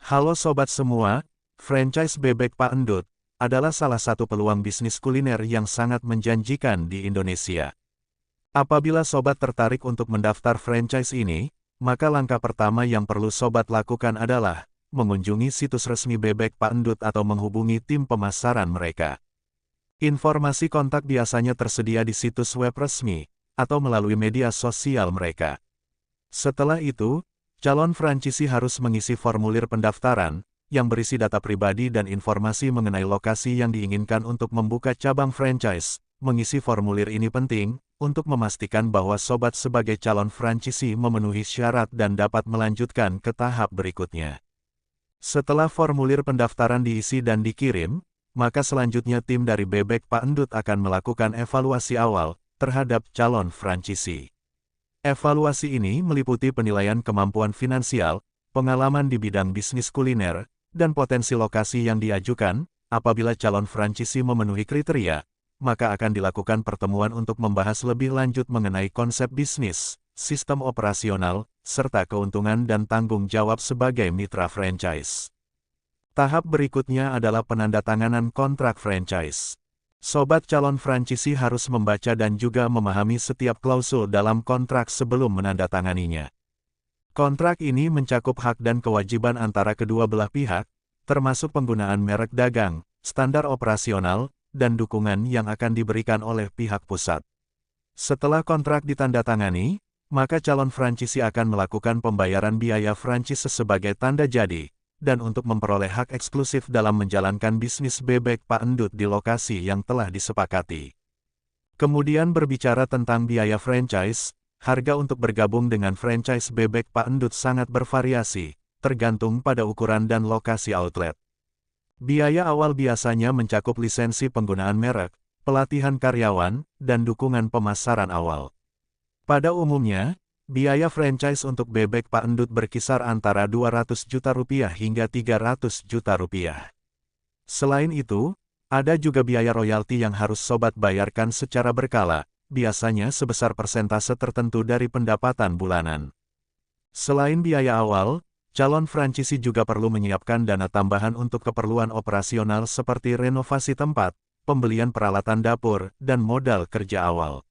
Halo sobat semua, franchise bebek Pak Endut adalah salah satu peluang bisnis kuliner yang sangat menjanjikan di Indonesia. Apabila sobat tertarik untuk mendaftar franchise ini, maka langkah pertama yang perlu sobat lakukan adalah mengunjungi situs resmi bebek Pak Endut atau menghubungi tim pemasaran mereka. Informasi kontak biasanya tersedia di situs web resmi atau melalui media sosial mereka. Setelah itu, calon franchisee harus mengisi formulir pendaftaran, yang berisi data pribadi dan informasi mengenai lokasi yang diinginkan untuk membuka cabang franchise. Mengisi formulir ini penting, untuk memastikan bahwa sobat sebagai calon franchisee memenuhi syarat dan dapat melanjutkan ke tahap berikutnya. Setelah formulir pendaftaran diisi dan dikirim, maka selanjutnya tim dari Bebek Pak Endut akan melakukan evaluasi awal terhadap calon franchisee. Evaluasi ini meliputi penilaian kemampuan finansial, pengalaman di bidang bisnis kuliner, dan potensi lokasi yang diajukan. Apabila calon franchisee memenuhi kriteria, maka akan dilakukan pertemuan untuk membahas lebih lanjut mengenai konsep bisnis, sistem operasional, serta keuntungan dan tanggung jawab sebagai mitra franchise. Tahap berikutnya adalah penandatanganan kontrak franchise. Sobat calon franchisee harus membaca dan juga memahami setiap klausul dalam kontrak sebelum menandatanganinya. Kontrak ini mencakup hak dan kewajiban antara kedua belah pihak, termasuk penggunaan merek dagang, standar operasional, dan dukungan yang akan diberikan oleh pihak pusat. Setelah kontrak ditandatangani, maka calon franchisee akan melakukan pembayaran biaya franchise sebagai tanda jadi, dan untuk memperoleh hak eksklusif dalam menjalankan bisnis bebek Pak Endut di lokasi yang telah disepakati. Kemudian berbicara tentang biaya franchise, harga untuk bergabung dengan franchise bebek Pak Endut sangat bervariasi, tergantung pada ukuran dan lokasi outlet. Biaya awal biasanya mencakup lisensi penggunaan merek, pelatihan karyawan, dan dukungan pemasaran awal. Pada umumnya, biaya franchise untuk bebek Pak Endut berkisar antara 200 juta rupiah hingga 300 juta rupiah. Selain itu, ada juga biaya royalti yang harus sobat bayarkan secara berkala, biasanya sebesar persentase tertentu dari pendapatan bulanan. Selain biaya awal, calon franchisee juga perlu menyiapkan dana tambahan untuk keperluan operasional seperti renovasi tempat, pembelian peralatan dapur, dan modal kerja awal.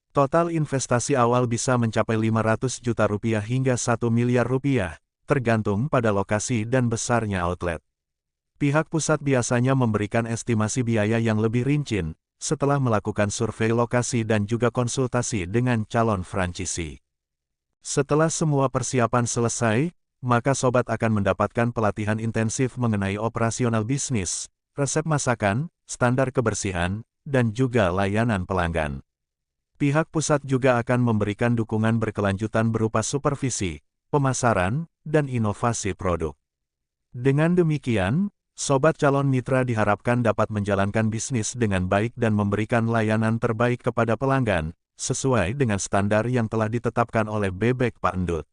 Total investasi awal bisa mencapai 500 juta rupiah hingga 1 miliar rupiah, tergantung pada lokasi dan besarnya outlet. Pihak pusat biasanya memberikan estimasi biaya yang lebih rinci, setelah melakukan survei lokasi dan juga konsultasi dengan calon franchisee. Setelah semua persiapan selesai, maka sobat akan mendapatkan pelatihan intensif mengenai operasional bisnis, resep masakan, standar kebersihan, dan juga layanan pelanggan. Pihak pusat juga akan memberikan dukungan berkelanjutan berupa supervisi, pemasaran, dan inovasi produk. Dengan demikian, sobat calon mitra diharapkan dapat menjalankan bisnis dengan baik dan memberikan layanan terbaik kepada pelanggan, sesuai dengan standar yang telah ditetapkan oleh Bebek Pak Endut.